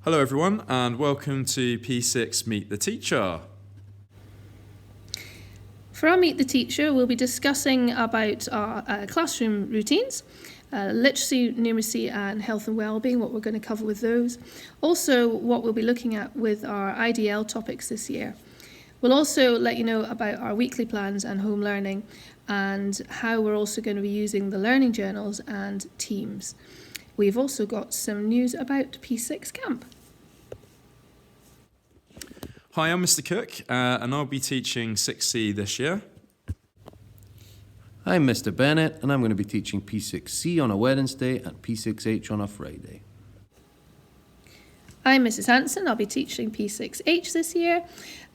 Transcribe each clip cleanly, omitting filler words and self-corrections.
Hello everyone and welcome to P6 Meet the Teacher. For our Meet the Teacher, we'll be discussing about our classroom routines, literacy, numeracy and health and wellbeing, what we're going to cover with those. Also, what we'll be looking at with our IDL topics this year. We'll also let you know about our weekly plans and home learning and how we're also going to be using the learning journals and teams. We've also got some news about P6 Camp. Hi, I'm Mr. Cook and I'll be teaching 6C this year. I'm Mr. Bennett and I'm going to be teaching P6C on a Wednesday and P6H on a Friday. I'm Mrs. Hanson. I'll be teaching P6H this year.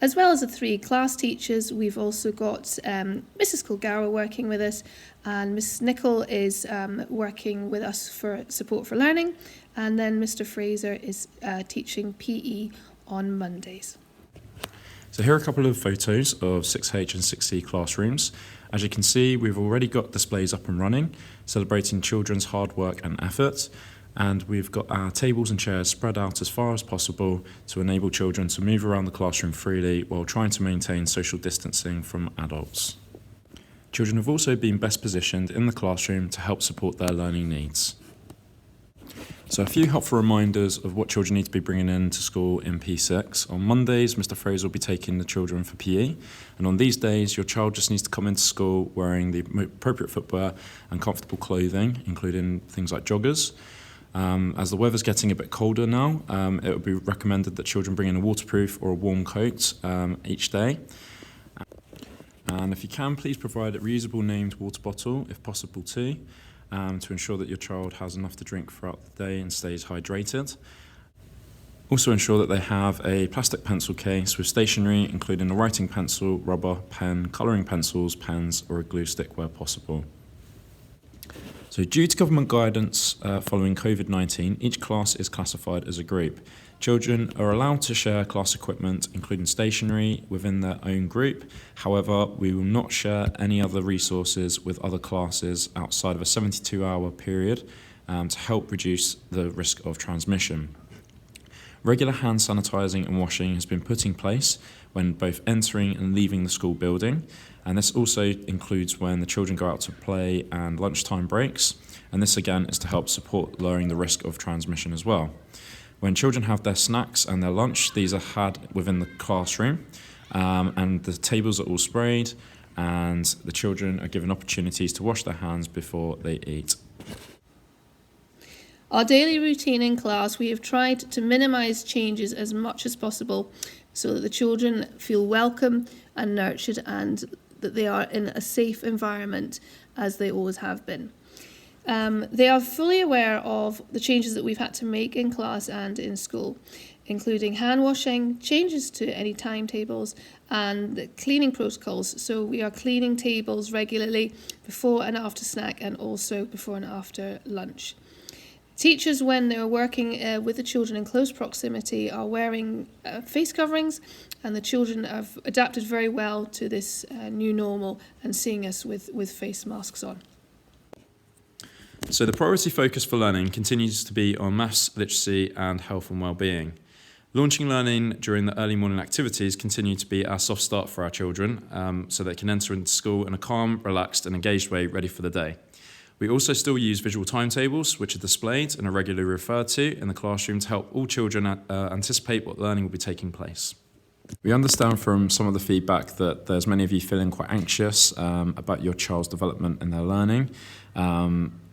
As well as the 3 class teachers, we've also got Mrs. Colgara working with us, and Mrs. Nichol is working with us for support for learning, and then Mr. Fraser is teaching PE on Mondays. So here are a couple of photos of 6H and 6C classrooms. As you can see, we've already got displays up and running, celebrating children's hard work and effort. And we've got our tables and chairs spread out as far as possible to enable children to move around the classroom freely while trying to maintain social distancing from adults. Children have also been best positioned in the classroom to help support their learning needs. So a few helpful reminders of what children need to be bringing into school in P6. On Mondays, Mr. Fraser will be taking the children for PE. And on these days, your child just needs to come into school wearing the appropriate footwear and comfortable clothing, including things like joggers. As the weather's getting a bit colder now, it would be recommended that children bring in a waterproof or a warm coat each day. And if you can, please provide a reusable named water bottle, if possible too, to ensure that your child has enough to drink throughout the day and stays hydrated. Also ensure that they have a plastic pencil case with stationery, including a writing pencil, rubber, pen, colouring pencils, pens, or a glue stick where possible. So due to government guidance following COVID-19, each class is classified as a group. Children are allowed to share class equipment, including stationery, within their own group. However, we will not share any other resources with other classes outside of a 72-hour period to help reduce the risk of transmission. Regular hand sanitising and washing has been put in place when both entering and leaving the school building, and this also includes when the children go out to play and lunchtime breaks, and this again is to help support lowering the risk of transmission as well. When children have their snacks and their lunch, these are had within the classroom, and the tables are all sprayed, and the children are given opportunities to wash their hands before they eat. Our daily routine in class, we have tried to minimise changes as much as possible so that the children feel welcome and nurtured and that they are in a safe environment as they always have been. They are fully aware of the changes that we've had to make in class and in school, including hand washing, changes to any timetables and the cleaning protocols. So we are cleaning tables regularly before and after snack and also before and after lunch. Teachers, when they're working with the children in close proximity, are wearing face coverings, and the children have adapted very well to this new normal and seeing us with face masks on. So the priority focus for learning continues to be on maths, literacy and health and wellbeing. Launching learning during the early morning activities continue to be our soft start for our children, so they can enter into school in a calm, relaxed and engaged way, ready for the day. We also still use visual timetables, which are displayed and are regularly referred to in the classroom to help all children anticipate what learning will be taking place. We understand from some of the feedback that there's many of you feeling quite anxious about your child's development and their learning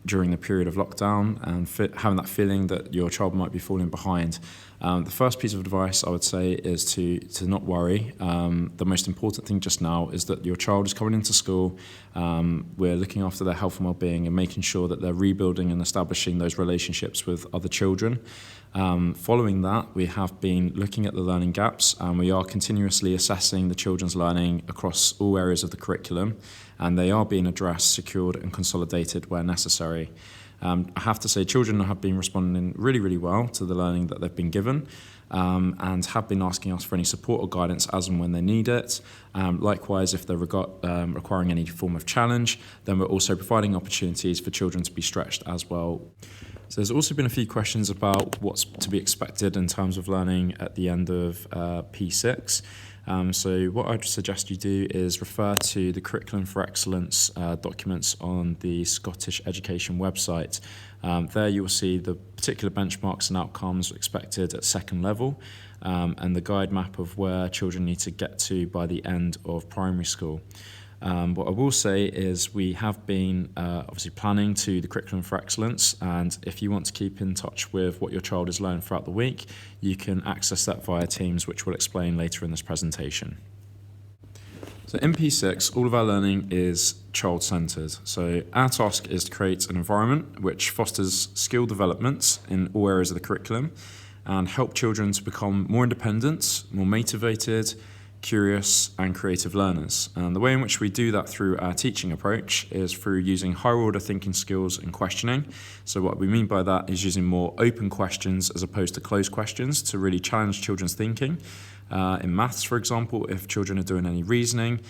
during the period of lockdown and having that feeling that your child might be falling behind. The first piece of advice I would say is to not worry. The most important thing just now is that your child is coming into school. We're looking after their health and well-being and making sure that they're rebuilding and establishing those relationships with other children. Following that, we have been looking at the learning gaps and we are continuously assessing the children's learning across all areas of the curriculum, and they are being addressed, secured and consolidated where necessary. I have to say children have been responding really, really well to the learning that they've been given and have been asking us for any support or guidance as and when they need it. Likewise, if they're requiring any form of challenge, then we're also providing opportunities for children to be stretched as well. So there's also been a few questions about what's to be expected in terms of learning at the end of P6. So what I'd suggest you do is refer to the Curriculum for Excellence documents on the Scottish Education website. There you will see the particular benchmarks and outcomes expected at second level, and the guide map of where children need to get to by the end of primary school. What I will say is we have been obviously planning to the Curriculum for Excellence, and if you want to keep in touch with what your child has learned throughout the week, you can access that via Teams, which we'll explain later in this presentation. So in P6, all of our learning is child-centred. So our task is to create an environment which fosters skill development in all areas of the curriculum and help children to become more independent, more motivated, curious and creative learners. And the way in which we do that through our teaching approach is through using higher order thinking skills and questioning. So what we mean by that is using more open questions as opposed to closed questions to really challenge children's thinking. In maths, for example, if children are doing any reasoning,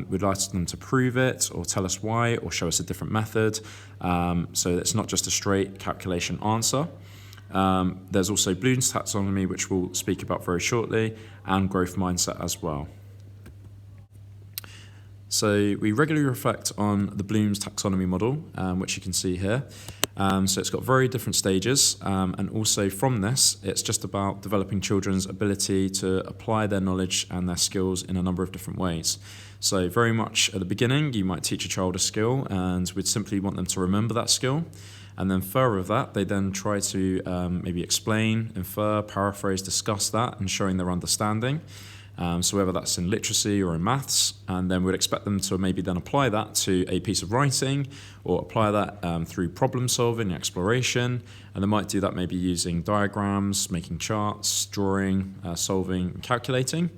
we'd like them to prove it or tell us why or show us a different method. So it's not just a straight calculation answer. There's also Bloom's Taxonomy, which we'll speak about very shortly, and growth mindset as well. So we regularly reflect on the Bloom's Taxonomy model, which you can see here. So it's got very different stages, and also from this, it's just about developing children's ability to apply their knowledge and their skills in a number of different ways. So very much at the beginning, you might teach a child a skill, and we'd simply want them to remember that skill. And then further of that, they then try to maybe explain, infer, paraphrase, discuss that and showing their understanding. So whether that's in literacy or in maths, and then we'd expect them to maybe then apply that to a piece of writing or apply that through problem solving, exploration, and they might do that maybe using diagrams, making charts, drawing, solving, and calculating.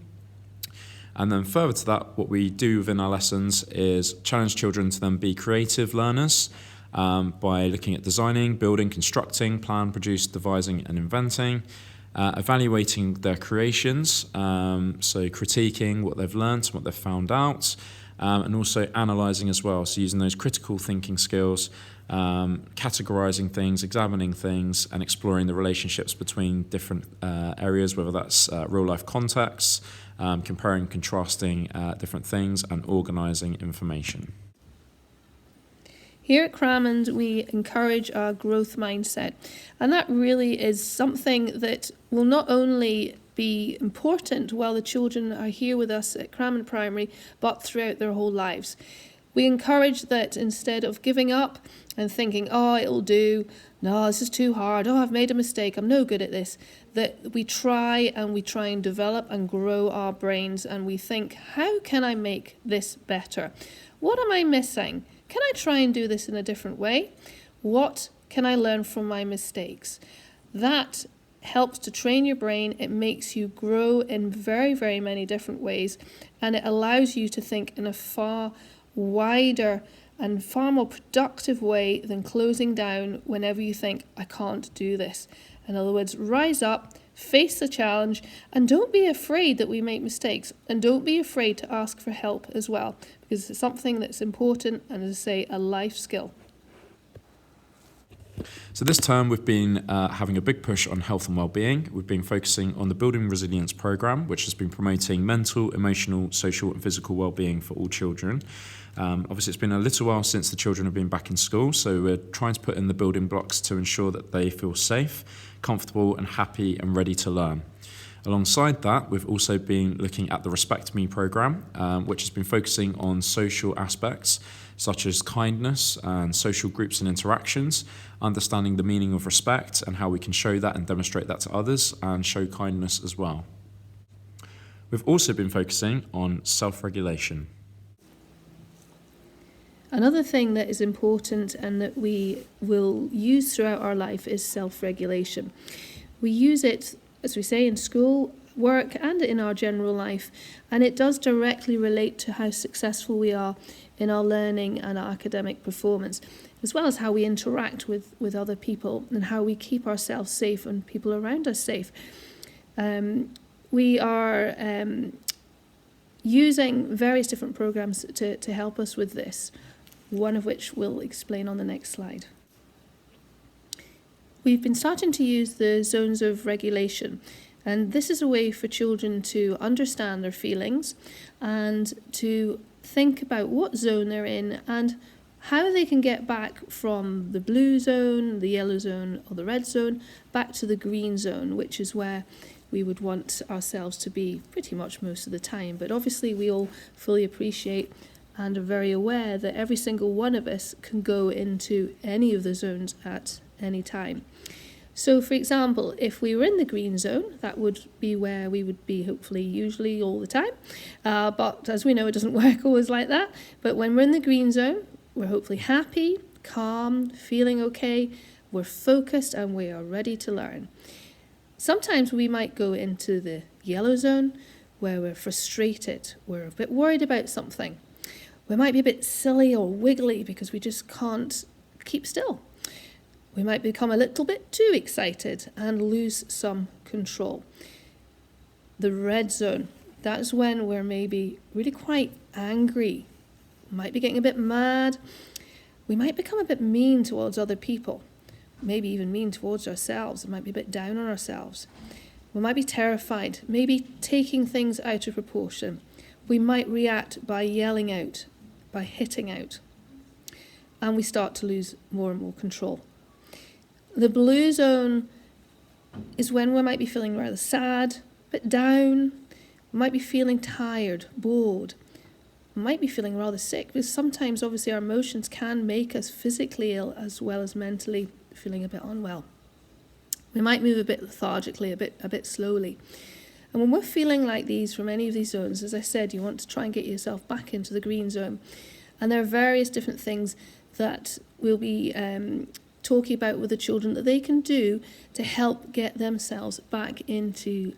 And then further to that, what we do within our lessons is challenge children to then be creative learners, by looking at designing, building, constructing, plan, produce, devising and inventing, evaluating their creations, so critiquing what they've learnt, what they've found out, and also analysing as well, so using those critical thinking skills, categorising things, examining things and exploring the relationships between different areas, whether that's real life contexts, comparing, contrasting different things and organising information. Here at Crammond, we encourage our growth mindset, and that really is something that will not only be important while the children are here with us at Crammond Primary, but throughout their whole lives. We encourage that instead of giving up and thinking, oh, it'll do, no, this is too hard, oh, I've made a mistake, I'm no good at this, that we try and develop and grow our brains, and we think, how can I make this better? What am I missing? Can I try and do this in a different way? What can I learn from my mistakes? That helps to train your brain. It makes you grow in very, very many different ways, and it allows you to think in a far wider and far more productive way than closing down whenever you think, I can't do this. In other words, rise up, face the challenge, and don't be afraid that we make mistakes, and don't be afraid to ask for help as well, because it's something that's important and, as I say, a life skill. So this term we've been having a big push on health and wellbeing. We've been focusing on the Building Resilience programme, which has been promoting mental, emotional, social and physical wellbeing for all children. Obviously, it's been a little while since the children have been back in school, so we're trying to put in the building blocks to ensure that they feel safe, comfortable and happy and ready to learn. Alongside that, we've also been looking at the Respect Me programme, which has been focusing on social aspects such as kindness and social groups and interactions, understanding the meaning of respect and how we can show that and demonstrate that to others and show kindness as well. We've also been focusing on self-regulation. Another thing that is important and that we will use throughout our life is self-regulation. We use it, as we say, in school, work and in our general life, and it does directly relate to how successful we are in our learning and our academic performance, as well as how we interact with other people and how we keep ourselves safe and people around us safe. We are using various different programs to help us with this, one of which we'll explain on the next slide. we've been starting to use the zones of regulation. And this is a way for children to understand their feelings and to think about what zone they're in and how they can get back from the blue zone, the yellow zone, or the red zone, back to the green zone, which is where we would want ourselves to be pretty much most of the time. But obviously we all fully appreciate and are very aware that every single one of us can go into any of the zones at any time. So, for example, if we were in the green zone, that would be where we would be hopefully usually all the time. But as we know, it doesn't work always like that. But when we're in the green zone, we're hopefully happy, calm, feeling okay, we're focused and we are ready to learn. Sometimes we might go into the yellow zone where we're frustrated, we're a bit worried about something. We might be a bit silly or wiggly because we just can't keep still. We might become a little bit too excited and lose some control. The red zone, that's when we're maybe really quite angry. We might be getting a bit mad. We might become a bit mean towards other people, maybe even mean towards ourselves. We might be a bit down on ourselves. We might be terrified, maybe taking things out of proportion. We might react by yelling out, by hitting out, and we start to lose more and more control. The blue zone is when we might be feeling rather sad, a bit down, we might be feeling tired, bored, we might be feeling rather sick, because sometimes obviously our emotions can make us physically ill as well as mentally feeling a bit unwell. We might move a bit lethargically, a bit slowly. And when we're feeling like these from any of these zones, as I said, you want to try and get yourself back into the green zone. And there are various different things that we'll be talking about with the children that they can do to help get themselves back into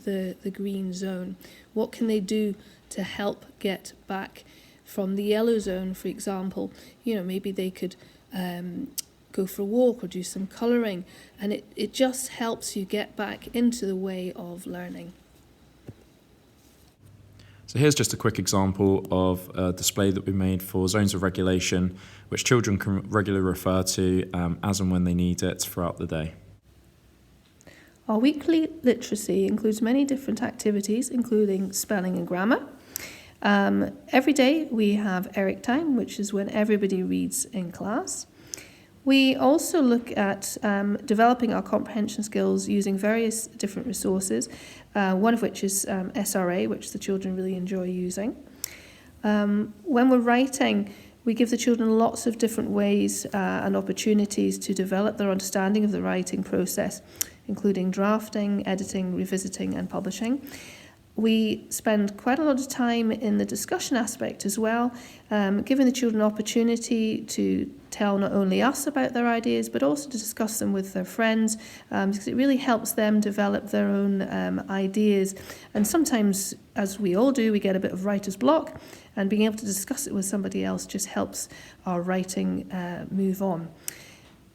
the green zone. What can they do to help get back from the yellow zone, for example? Maybe they could go for a walk or do some colouring, and it just helps you get back into the way of learning. So here's just a quick example of a display that we made for zones of regulation, which children can regularly refer to as and when they need it throughout the day. Our weekly literacy includes many different activities, including spelling and grammar. Every day we have Eric time, which is when everybody reads in class. We also look at developing our comprehension skills using various different resources, one of which is SRA, which the children really enjoy using. When we're writing, we give the children lots of different ways and opportunities to develop their understanding of the writing process, including drafting, editing, revisiting, and publishing. We spend quite a lot of time in the discussion aspect as well, giving the children an opportunity to tell not only us about their ideas, but also to discuss them with their friends, because it really helps them develop their own ideas. And sometimes, as we all do, we get a bit of writer's block, and being able to discuss it with somebody else just helps our writing move on.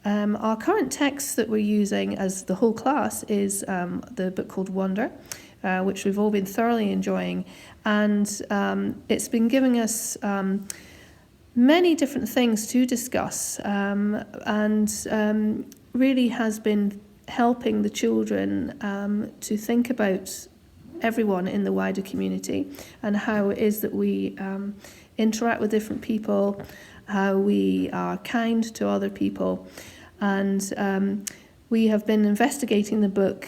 Our current text that we're using as the whole class is the book called Wonder, which we've all been thoroughly enjoying, and it's been giving us many different things to discuss, and really has been helping the children to think about everyone in the wider community and how it is that we interact with different people, how we are kind to other people, and we have been investigating the book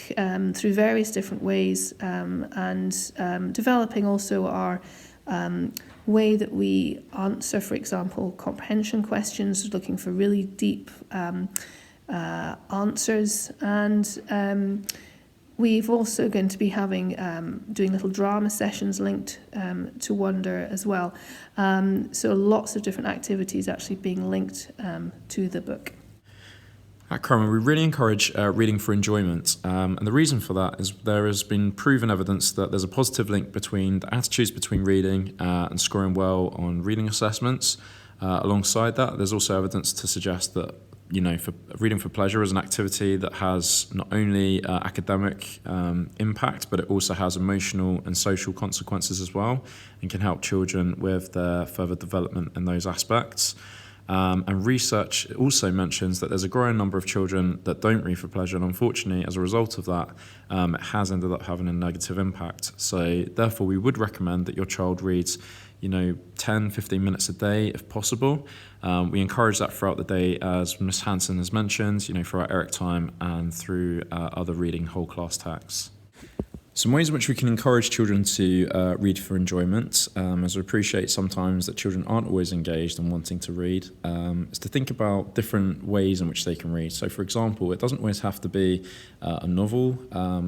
through various different ways, and developing also our way that we answer, for example, comprehension questions, looking for really deep answers. And we've also going to be having doing little drama sessions linked to Wonder as well. So lots of different activities actually being linked to the book. At Cromwell, we really encourage reading for enjoyment, and the reason for that is there has been proven evidence that there's a positive link between the attitudes between reading and scoring well on reading assessments. Alongside that, there's also evidence to suggest that for reading for pleasure is an activity that has not only academic impact, but it also has emotional and social consequences as well, and can help children with their further development in those aspects. And research also mentions that there's a growing number of children that don't read for pleasure, and unfortunately, as a result of that, it has ended up having a negative impact. So therefore, we would recommend that your child reads 10, 15 minutes a day if possible. We encourage that throughout the day, as Ms. Hanson has mentioned, through our ERIC time and through other reading whole class tasks. Some ways in which we can encourage children to read for enjoyment, as we appreciate sometimes that children aren't always engaged and wanting to read, is to think about different ways in which they can read. So, for example, it doesn't always have to be a novel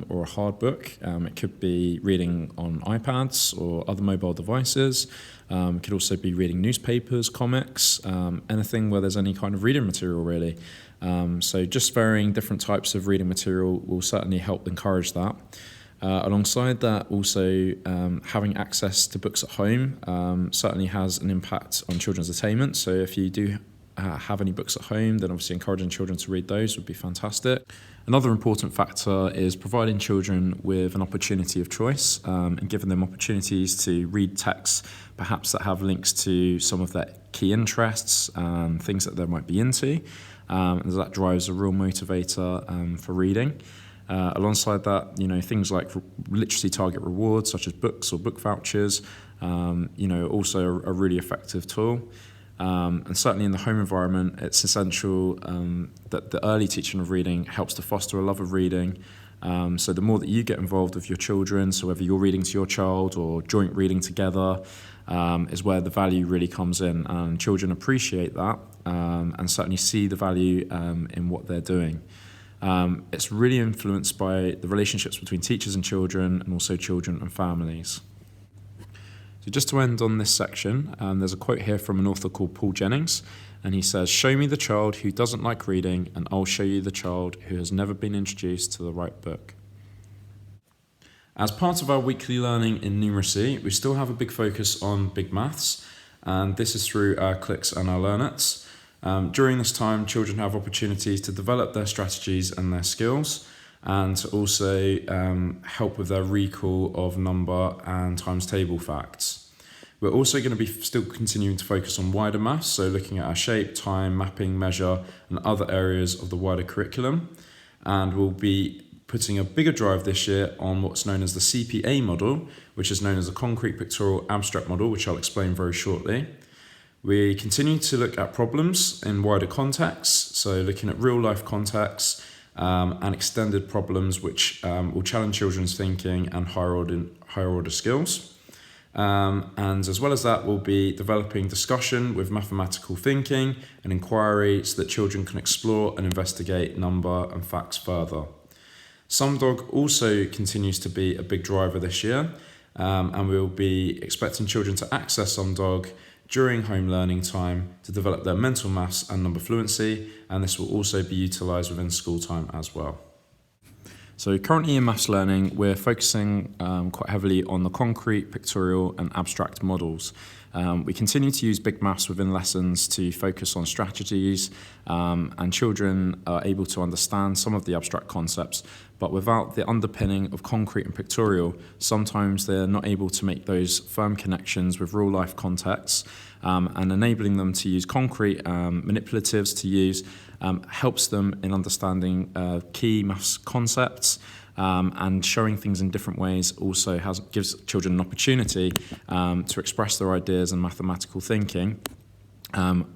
or a hard book. It could be reading on iPads or other mobile devices. It could also be reading newspapers, comics, anything where there's any kind of reading material, really. So just varying different types of reading material will certainly help encourage that. Alongside that, also having access to books at home certainly has an impact on children's attainment. So if you do have any books at home, then obviously encouraging children to read those would be fantastic. Another important factor is providing children with an opportunity of choice and giving them opportunities to read texts, perhaps that have links to some of their key interests, things that they might be into, and that drives a real motivator for reading. Alongside that, things like literacy target rewards, such as books or book vouchers, also a really effective tool. And certainly in the home environment, it's essential that the early teaching of reading helps to foster a love of reading. So the more that you get involved with your children, so whether you're reading to your child or joint reading together, is where the value really comes in. And children appreciate that and certainly see the value in what they're doing. It's really influenced by the relationships between teachers and children, and also children and families. So just to end on this section, there's a quote here from an author called Paul Jennings, and he says, "Show me the child who doesn't like reading, and I'll show you the child who has never been introduced to the right book." As part of our weekly learning in numeracy, we still have a big focus on big maths, and this is through our clicks and our learnets. During this time, children have opportunities to develop their strategies and their skills, and to also help with their recall of number and times table facts. We're also going to be still continuing to focus on wider maths, so looking at our shape, time, mapping, measure, and other areas of the wider curriculum. And we'll be putting a bigger drive this year on what's known as the CPA model, which is known as the Concrete Pictorial Abstract Model, which I'll explain very shortly. We continue to look at problems in wider contexts, so looking at real life contexts and extended problems which will challenge children's thinking and higher order skills. And as well as that, we'll be developing discussion with mathematical thinking and inquiry so that children can explore and investigate number and facts further. SumDog also continues to be a big driver this year, and we'll be expecting children to access SumDog during home learning time to develop their mental maths and number fluency, and this will also be utilised within school time as well. So currently in maths learning, we're focusing quite heavily on the concrete, pictorial and abstract models. We continue to use big maths within lessons to focus on strategies, and children are able to understand some of the abstract concepts, but without the underpinning of concrete and pictorial, sometimes they're not able to make those firm connections with real life contexts, and enabling them to use concrete manipulatives to use helps them in understanding key maths concepts. And showing things in different ways also gives children an opportunity to express their ideas and mathematical thinking,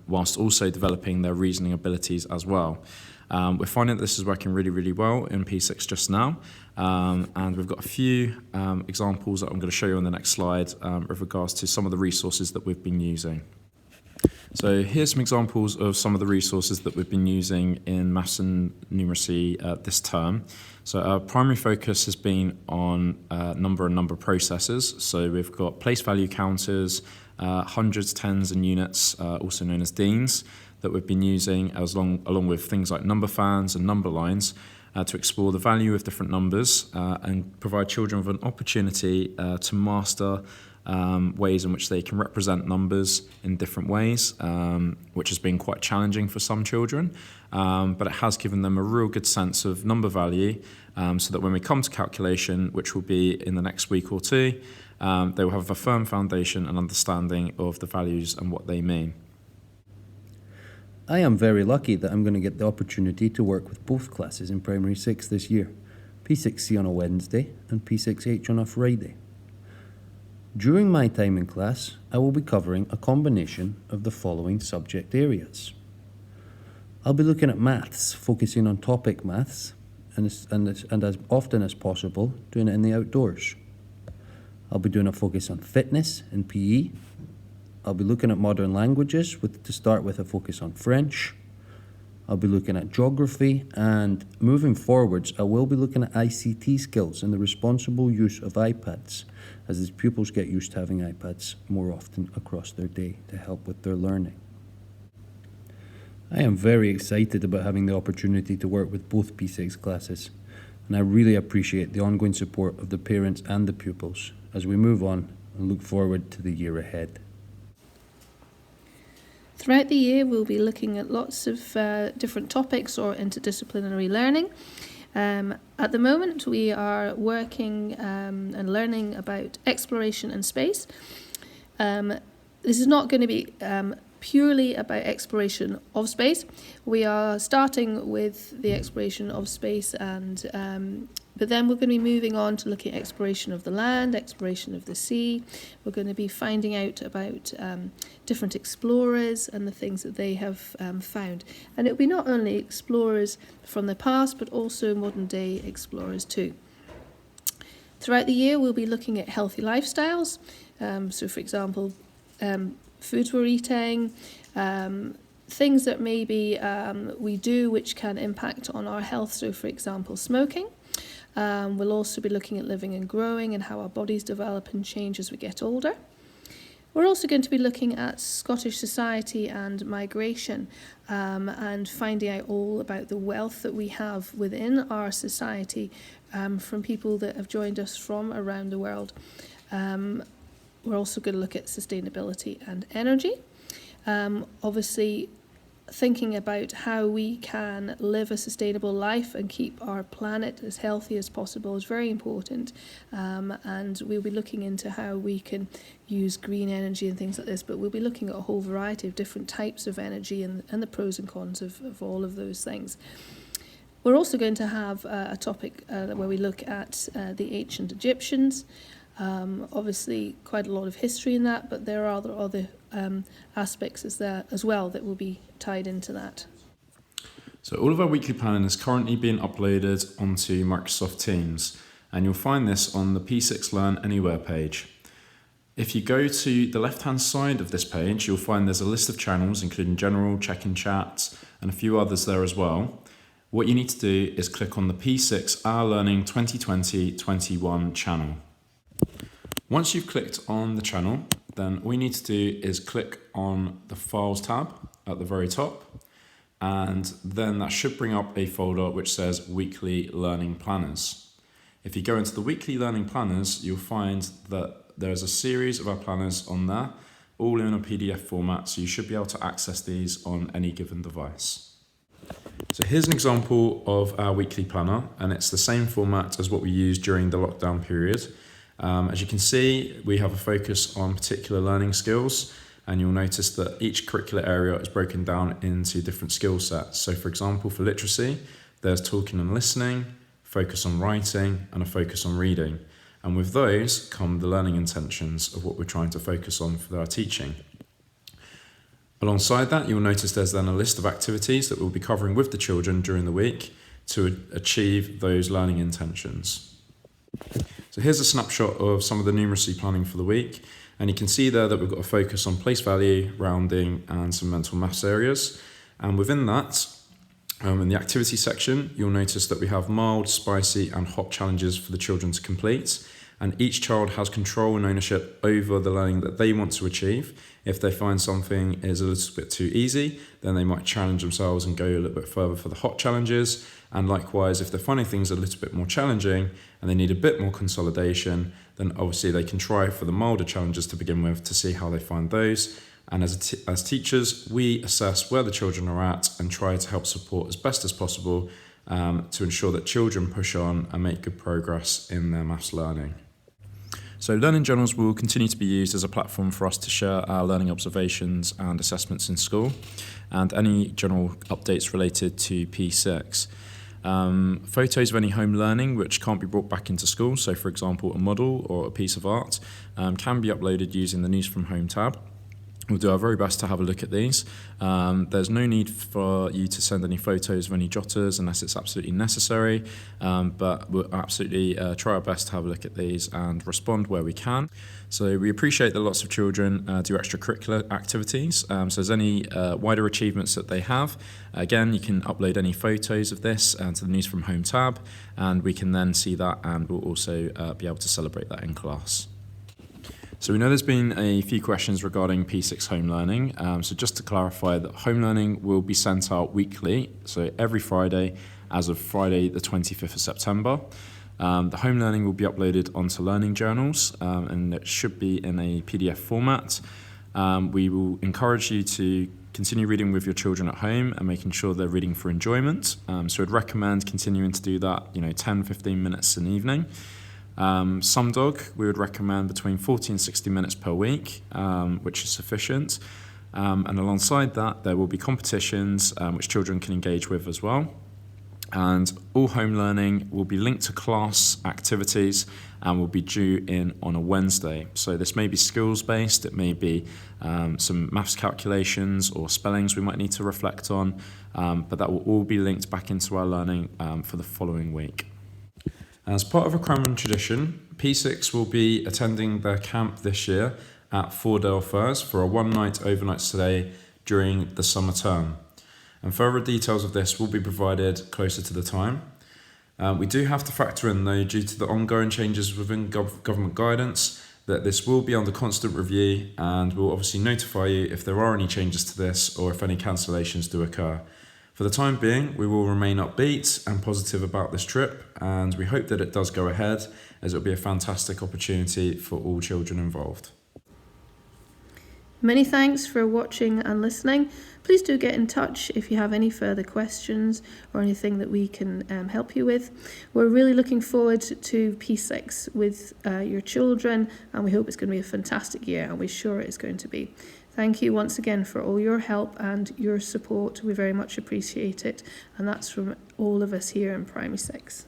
whilst also developing their reasoning abilities as well. We're finding that this is working really, really well in P6 just now, and we've got a few examples that I'm going to show you on the next slide with regards to some of the resources that we've been using. So here's some examples of some of the resources that we've been using in maths and numeracy this term. So our primary focus has been on number and number processes. So we've got place value counters, hundreds, tens and units, also known as deans, that we've been using along with things like number fans and number lines to explore the value of different numbers and provide children with an opportunity to master ways in which they can represent numbers in different ways, which has been quite challenging for some children, but it has given them a real good sense of number value, so that when we come to calculation, which will be in the next week or two, they will have a firm foundation and understanding of the values and what they mean. I am very lucky that I'm going to get the opportunity to work with both classes in Primary 6 this year, P6C on a Wednesday and P6H on a Friday. During my time in class, I will be covering a combination of the following subject areas. I'll be looking at maths, focusing on topic maths, and as often as possible, doing it in the outdoors. I'll be doing a focus on fitness in PE. I'll be looking at modern languages, to start with a focus on French. I'll be looking at geography, and moving forwards, I will be looking at ICT skills and the responsible use of iPads, as these pupils get used to having iPads more often across their day to help with their learning. I am very excited about having the opportunity to work with both P6 classes, and I really appreciate the ongoing support of the parents and the pupils as we move on and look forward to the year ahead. Throughout the year, we'll be looking at lots of different topics or interdisciplinary learning. At the moment, we are working and learning about exploration and space. This is not going to be purely about exploration of space. We are starting with the exploration of space, and but then we're going to be moving on to looking at exploration of the land, exploration of the sea. We're going to be finding out about different explorers and the things that they have found. And it will be not only explorers from the past, but also modern day explorers too. Throughout the year, we'll be looking at healthy lifestyles. So for example, foods we're eating, things that maybe we do which can impact on our health. So for example, smoking. We'll also be looking at living and growing and how our bodies develop and change as we get older. We're also going to be looking at Scottish society and migration, and finding out all about the wealth that we have within our society from people that have joined us from around the world. We're also going to look at sustainability and energy. Obviously, thinking about how we can live a sustainable life and keep our planet as healthy as possible is very important. And we'll be looking into how we can use green energy and things like this, but we'll be looking at a whole variety of different types of energy and the pros and cons of all of those things. We're also going to have a topic where we look at the ancient Egyptians. Obviously, quite a lot of history in that, but there are other aspects as well that will be tied into that. So all of our weekly planning is currently being uploaded onto Microsoft Teams, and you'll find this on the P6 Learn Anywhere page. If you go to the left-hand side of this page, you'll find there's a list of channels, including General, Check-in Chats, and a few others there as well. What you need to do is click on the P6 Our Learning 2020-21 channel. Once you've clicked on the channel, then all you need to do is click on the Files tab at the very top, and then that should bring up a folder which says Weekly Learning Planners. If you go into the Weekly Learning Planners, you'll find that there's a series of our planners on there, all in a PDF format, so you should be able to access these on any given device. So here's an example of our weekly planner, and it's the same format as what we used during the lockdown period. As you can see, we have a focus on particular learning skills, and you'll notice that each curricular area is broken down into different skill sets. So for example, for literacy, there's talking and listening, focus on writing, and a focus on reading. And with those come the learning intentions of what we're trying to focus on for our teaching. Alongside that, you'll notice there's then a list of activities that we'll be covering with the children during the week to achieve those learning intentions. So here's a snapshot of some of the numeracy planning for the week, and you can see there that we've got a focus on place value, rounding, and some mental maths areas. And within that, in the activity section, you'll notice that we have mild, spicy, and hot challenges for the children to complete, and each child has control and ownership over the learning that they want to achieve. If they find something is a little bit too easy, then they might challenge themselves and go a little bit further for the hot challenges. And likewise, if they're finding things a little bit more challenging and they need a bit more consolidation, then obviously they can try for the milder challenges to begin with to see how they find those. And as teachers, we assess where the children are at and try to help support as best as possible to ensure that children push on and make good progress in their maths learning. So learning journals will continue to be used as a platform for us to share our learning observations and assessments in school, and any general updates related to P6. Photos of any home learning which can't be brought back into school, so for example a model or a piece of art, can be uploaded using the News from Home tab. We'll do our very best to have a look at these. There's no need for you to send any photos of any jotters unless it's absolutely necessary, but we'll absolutely try our best to have a look at these and respond where we can. So we appreciate that lots of children do extracurricular activities, so if there's any wider achievements that they have, again you can upload any photos of this to the News from Home tab, and we can then see that, and we'll also be able to celebrate that in class. So we know there's been a few questions regarding P6 home learning. So just to clarify, that home learning will be sent out weekly, so every Friday as of Friday the 25th of September. The home learning will be uploaded onto learning journals, and it should be in a PDF format. We will encourage you to continue reading with your children at home and making sure they're reading for enjoyment. So I'd recommend continuing to do that, 10-15 minutes an evening. Some dog, we would recommend between 40 and 60 minutes per week, which is sufficient. And alongside that, there will be competitions which children can engage with as well. And all home learning will be linked to class activities and will be due in on a Wednesday. So this may be skills-based, it may be some maths calculations or spellings we might need to reflect on, but that will all be linked back into our learning for the following week. As part of a Cranbourne tradition, P6 will be attending their camp this year at Fordale Firs for a one-night overnight stay during the summer term. And further details of this will be provided closer to the time. We do have to factor in, though, due to the ongoing changes within government guidance, that this will be under constant review, and we'll obviously notify you if there are any changes to this or if any cancellations do occur. For the time being, we will remain upbeat and positive about this trip, and we hope that it does go ahead, as it will be a fantastic opportunity for all children involved. Many thanks for watching and listening. Please do get in touch if you have any further questions or anything that we can help you with. We're really looking forward to P6 with your children, and we hope it's going to be a fantastic year, and we're sure it's going to be. Thank you once again for all your help and your support. We very much appreciate it, and that's from all of us here in Primary 6.